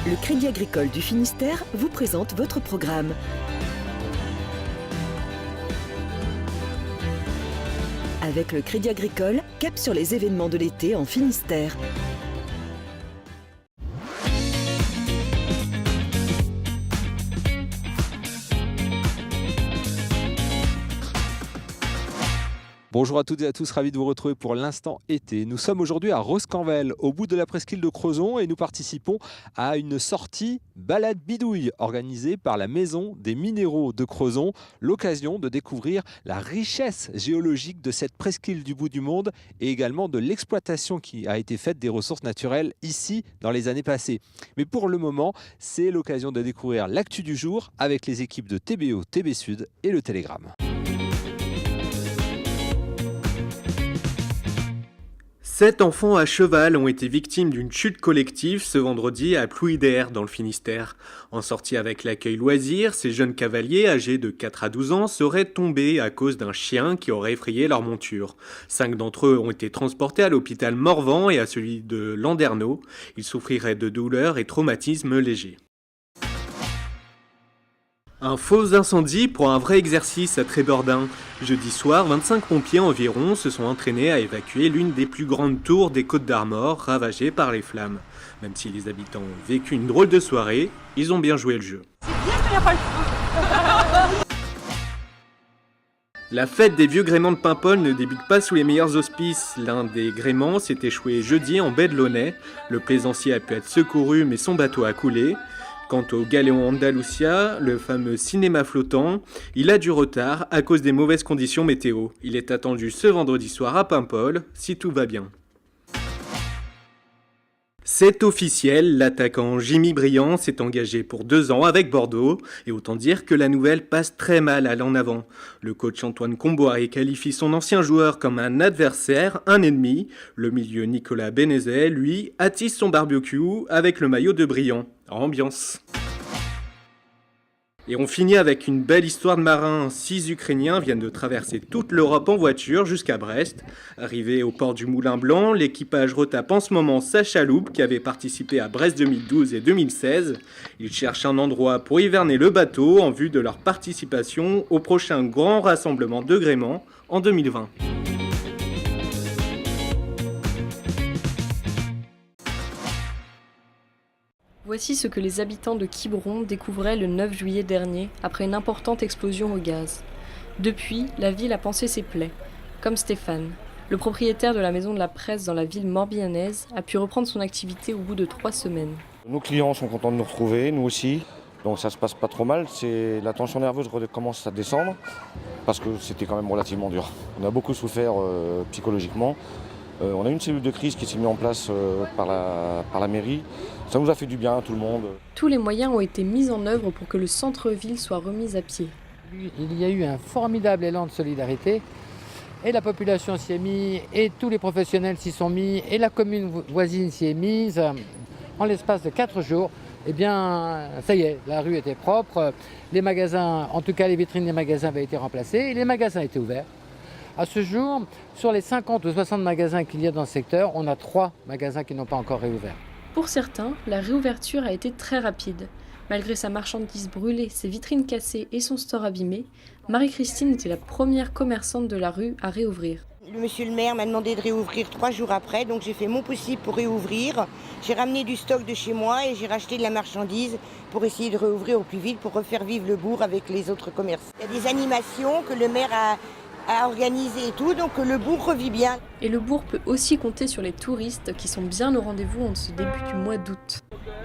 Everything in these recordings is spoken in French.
Le Crédit Agricole du Finistère vous présente votre programme. Avec le Crédit Agricole, cap sur les événements de l'été en Finistère. Bonjour à toutes et à tous, ravi de vous retrouver pour l'instant été. Nous sommes aujourd'hui à Roscanvel, au bout de la presqu'île de Crozon, et nous participons à une sortie balade bidouille organisée par la Maison des Minéraux de Crozon. L'occasion de découvrir la richesse géologique de cette presqu'île du bout du monde et également de l'exploitation qui a été faite des ressources naturelles ici dans les années passées. Mais pour le moment, c'est l'occasion de découvrir l'actu du jour avec les équipes de TBO, TB Sud et le Télégramme. 7 enfants à cheval ont été victimes d'une chute collective ce vendredi à Plouidère dans le Finistère. En sortie avec l'accueil loisir, ces jeunes cavaliers âgés de 4 à 12 ans seraient tombés à cause d'un chien qui aurait effrayé leur monture. 5 d'entre eux ont été transportés à l'hôpital Morvan et à celui de Landerneau. Ils souffriraient de douleurs et traumatismes légers. Un faux incendie pour un vrai exercice à Trébordin. Jeudi soir, 25 pompiers environ se sont entraînés à évacuer l'une des plus grandes tours des Côtes d'Armor ravagées par les flammes. Même si les habitants ont vécu une drôle de soirée, ils ont bien joué le jeu. La fête des vieux gréments de Paimpol ne débute pas sous les meilleurs auspices. L'un des gréments s'est échoué jeudi en baie de Launay. Le plaisancier a pu être secouru mais son bateau a coulé. Quant au Galéon Andalusia, le fameux cinéma flottant, il a du retard à cause des mauvaises conditions météo. Il est attendu ce vendredi soir à Paimpol, si tout va bien. C'est officiel, l'attaquant Jimmy Briand s'est engagé pour 2 ans avec Bordeaux, et autant dire que la nouvelle passe très mal à l'en avant. Le coach Antoine Comboiré qualifie son ancien joueur comme un adversaire, un ennemi. Le milieu Nicolas Bénézet, lui, attise son barbecue avec le maillot de Briand. Ambiance. Et on finit avec une belle histoire de marins. 6 Ukrainiens viennent de traverser toute l'Europe en voiture jusqu'à Brest. Arrivé au port du Moulin Blanc, l'équipage retape en ce moment sa chaloupe qui avait participé à Brest 2012 et 2016. Ils cherchent un endroit pour hiverner le bateau en vue de leur participation au prochain grand rassemblement de gréement en 2020. Voici ce que les habitants de Quiberon découvraient le 9 juillet dernier, après une importante explosion au gaz. Depuis, la ville a pansé ses plaies. Comme Stéphane, le propriétaire de la maison de la presse dans la ville morbihannaise, a pu reprendre son activité au bout de 3 semaines. Nos clients sont contents de nous retrouver, nous aussi. Donc ça se passe pas trop mal. La tension nerveuse commence à descendre, parce que c'était quand même relativement dur. On a beaucoup souffert psychologiquement. On a une cellule de crise qui s'est mise en place par la mairie. Ça nous a fait du bien à tout le monde. Tous les moyens ont été mis en œuvre pour que le centre-ville soit remis à pied. Il y a eu un formidable élan de solidarité et la population s'y est mise et tous les professionnels s'y sont mis et la commune voisine s'y est mise. En l'espace de 4 jours, eh bien, ça y est, la rue était propre, les magasins, en tout cas les vitrines des magasins avaient été remplacées et les magasins étaient ouverts. À ce jour, sur les 50 ou 60 magasins qu'il y a dans le secteur, on a 3 magasins qui n'ont pas encore réouvert. Pour certains, la réouverture a été très rapide. Malgré sa marchandise brûlée, ses vitrines cassées et son store abîmé, Marie-Christine était la première commerçante de la rue à réouvrir. Monsieur le maire m'a demandé de réouvrir 3 jours après, donc j'ai fait mon possible pour réouvrir. J'ai ramené du stock de chez moi et j'ai racheté de la marchandise pour essayer de réouvrir au plus vite, pour refaire vivre le bourg avec les autres commerces. Il y a des animations que le maire a organisé et tout, donc le bourg revit bien. Et le bourg peut aussi compter sur les touristes qui sont bien au rendez-vous en ce début du mois d'août.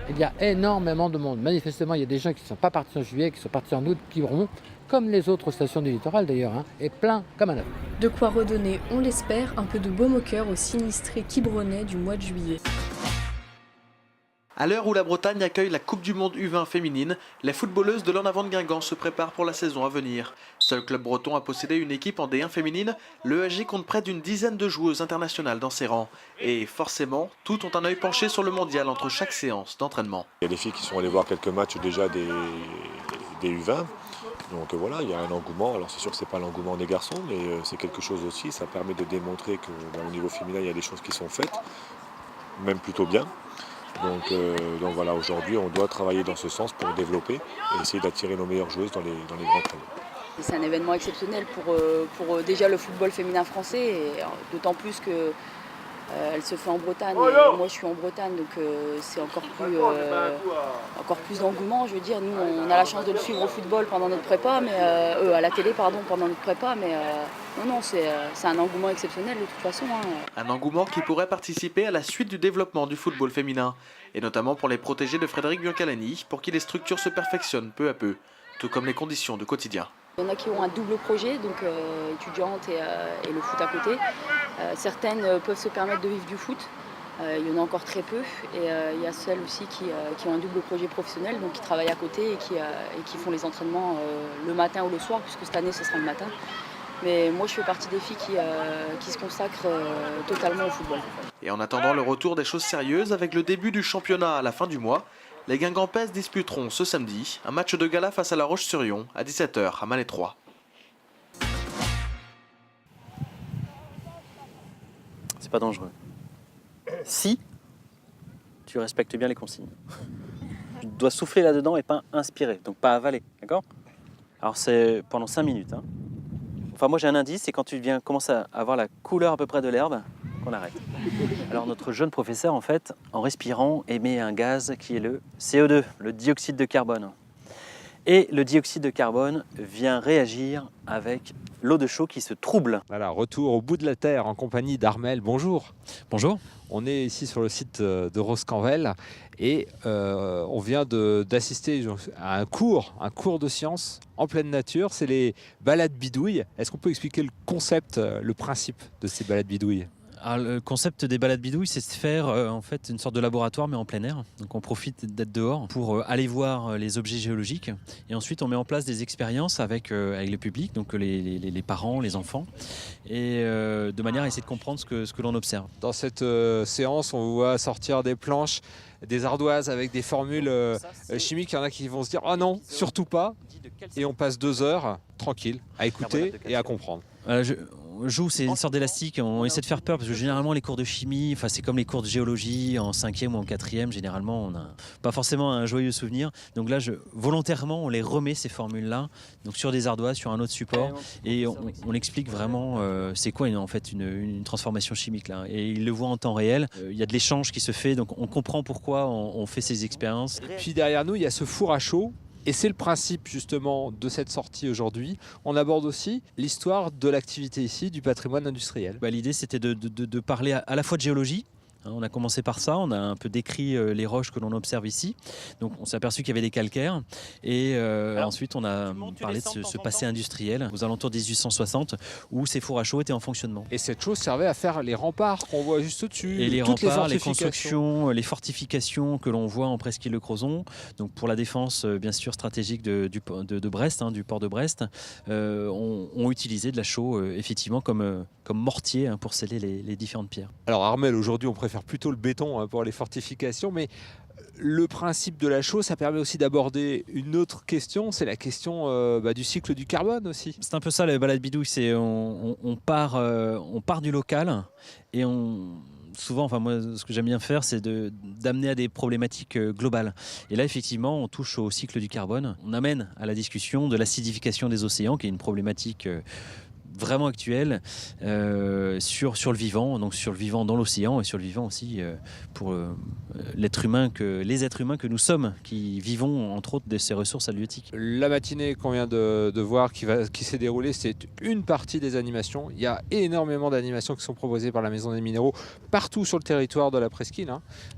Il y a énormément de monde. Manifestement, il y a des gens qui ne sont pas partis en juillet, qui sont partis en août, Quiberon, comme les autres stations du littoral d'ailleurs, et plein comme un œuf. De quoi redonner, on l'espère, un peu de baume au cœur aux sinistrés quiberonnais du mois de juillet. À l'heure où la Bretagne accueille la Coupe du Monde U20 féminine, les footballeuses de l'En Avant de Guingamp se préparent pour la saison à venir. Seul club breton à posséder une équipe en D1 féminine, le EAG compte près d'une dizaine de joueuses internationales dans ses rangs. Et forcément, toutes ont un œil penché sur le mondial entre chaque séance d'entraînement. Il y a des filles qui sont allées voir quelques matchs déjà des U20. Donc voilà, il y a un engouement. Alors c'est sûr que ce n'est pas l'engouement des garçons, mais c'est quelque chose aussi. Ça permet de démontrer qu'au niveau féminin, il y a des choses qui sont faites, même plutôt bien. Donc voilà, aujourd'hui, on doit travailler dans ce sens pour développer et essayer d'attirer nos meilleures joueuses dans les grands clubs. C'est un événement exceptionnel pour déjà le football féminin français, et d'autant plus que elle se fait en Bretagne. Et moi, je suis en Bretagne, donc c'est encore plus d'engouement. Je veux dire, nous, on a la chance de le suivre au football pendant notre prépa, mais à la télé, pardon, pendant notre prépa, mais non, c'est un engouement exceptionnel de toute façon. Hein. Un engouement qui pourrait participer à la suite du développement du football féminin, et notamment pour les protégés de Frédéric Biancalani, pour qui les structures se perfectionnent peu à peu, tout comme les conditions de quotidien. Il y en a qui ont un double projet, donc étudiante et le foot à côté. Certaines peuvent se permettre de vivre du foot. Il y en a encore très peu. Et il y a celles aussi qui ont un double projet professionnel, donc qui travaillent à côté et qui font les entraînements le matin ou le soir, puisque cette année ce sera le matin. Mais moi je fais partie des filles qui se consacrent totalement au football. Et en attendant le retour des choses sérieuses avec le début du championnat à la fin du mois, les Guingampaises disputeront ce samedi un match de gala face à La Roche-sur-Yon à 17h à Malétroit. C'est pas dangereux. Si tu respectes bien les consignes. Tu dois souffler là-dedans et pas inspirer, donc pas avaler, d'accord? Alors c'est pendant 5 minutes. Hein. Enfin moi j'ai un indice, c'est quand tu commences à avoir la couleur à peu près de l'herbe, qu'on arrête. Alors notre jeune professeur, en fait, en respirant, émet un gaz qui est le CO2, le dioxyde de carbone. Et le dioxyde de carbone vient réagir avec l'eau de chaux qui se trouble. Voilà, retour au bout de la Terre en compagnie d'Armel. Bonjour. Bonjour. On est ici sur le site de Roscanvel et on vient d'assister à un cours de sciences en pleine nature. C'est les balades bidouilles. Est-ce qu'on peut expliquer le concept, le principe de ces balades bidouilles ? Alors, le concept des balades bidouilles, c'est de faire en fait une sorte de laboratoire mais en plein air. Donc on profite d'être dehors pour aller voir les objets géologiques et ensuite on met en place des expériences avec le public, donc les parents, les enfants, et de manière à essayer de comprendre ce que l'on observe. Dans cette séance, on voit sortir des planches, des ardoises avec des formules chimiques. Il y en a qui vont se dire « Ah non, surtout pas !» Et on passe 2 heures tranquille à écouter et à comprendre. On joue, c'est une sorte d'élastique, on essaie de faire peur parce que généralement les cours de chimie, c'est comme les cours de géologie en 5e ou en 4e, généralement on n'a pas forcément un joyeux souvenir. Donc là, volontairement, on les remet ces formules-là, donc sur des ardoises, sur un autre support, et on explique vraiment c'est quoi en fait une transformation chimique là. Et ils le voient en temps réel, il y a de l'échange qui se fait, donc on comprend pourquoi on fait ces expériences. Puis derrière nous, il y a ce four à chaud. Et c'est le principe justement de cette sortie aujourd'hui. On aborde aussi l'histoire de l'activité ici, du patrimoine industriel. L'idée c'était de parler à la fois de géologie. On a commencé par ça, on a un peu décrit les roches que l'on observe ici. Donc on s'est aperçu qu'il y avait des calcaires. Et ensuite on a parlé de ce passé industriel aux alentours de 1860 où ces fours à chaux étaient en fonctionnement. Et cette chose servait à faire les remparts qu'on voit juste au-dessus. Et les remparts, les constructions, les fortifications que l'on voit en presqu'île de Crozon. Donc pour la défense bien sûr stratégique de Brest, du port de Brest, ont utilisé de la chaux effectivement comme mortier pour sceller les différentes pierres. Alors Armel, aujourd'hui on préfère plutôt le béton pour les fortifications, mais le principe de la chaux, ça permet aussi d'aborder une autre question, c'est la question du cycle du carbone aussi. C'est un peu ça les balades bidouilles, c'est on part du local et souvent, moi, ce que j'aime bien faire, c'est d'amener à des problématiques globales. Et là, effectivement, on touche au cycle du carbone. On amène à la discussion de l'acidification des océans, qui est une problématique vraiment actuelle sur le vivant, donc sur le vivant dans l'océan et sur le vivant aussi pour les êtres humains que nous sommes, qui vivons entre autres de ces ressources halieutiques. La matinée qu'on vient de voir qui s'est déroulée, c'est une partie des animations. Il y a énormément d'animations qui sont proposées par la Maison des Minéraux partout sur le territoire de la presqu'île.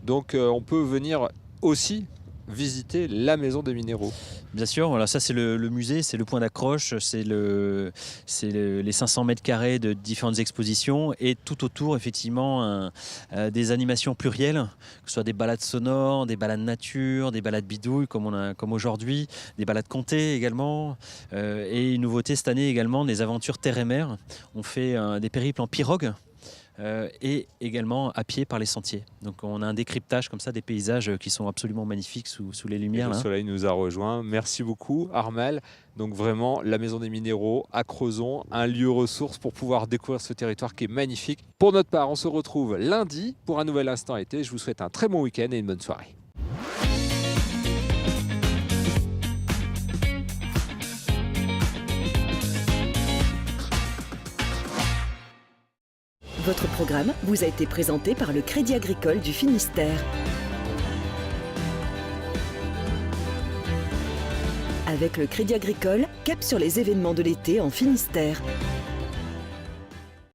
Donc on peut venir aussi visiter la Maison des Minéraux. Bien sûr, voilà, ça c'est le musée, c'est le point d'accroche, c'est les 500 mètres carrés de différentes expositions et tout autour effectivement des animations plurielles, que ce soit des balades sonores, des balades nature, des balades bidouilles comme aujourd'hui, des balades comptées également et une nouveauté cette année également, des aventures terre et mer. On fait des périples en pirogue. et également à pied par les sentiers. Donc on a un décryptage comme ça des paysages qui sont absolument magnifiques sous les lumières. Et le là. soleil nous a rejoints. Merci beaucoup Armel. Donc vraiment la Maison des Minéraux à Crozon, un lieu ressource pour pouvoir découvrir ce territoire qui est magnifique. Pour notre part, on se retrouve lundi pour un nouvel Instant Été. Je vous souhaite un très bon week-end et une bonne soirée. Votre programme vous a été présenté par le Crédit Agricole du Finistère. Avec le Crédit Agricole, cap sur les événements de l'été en Finistère.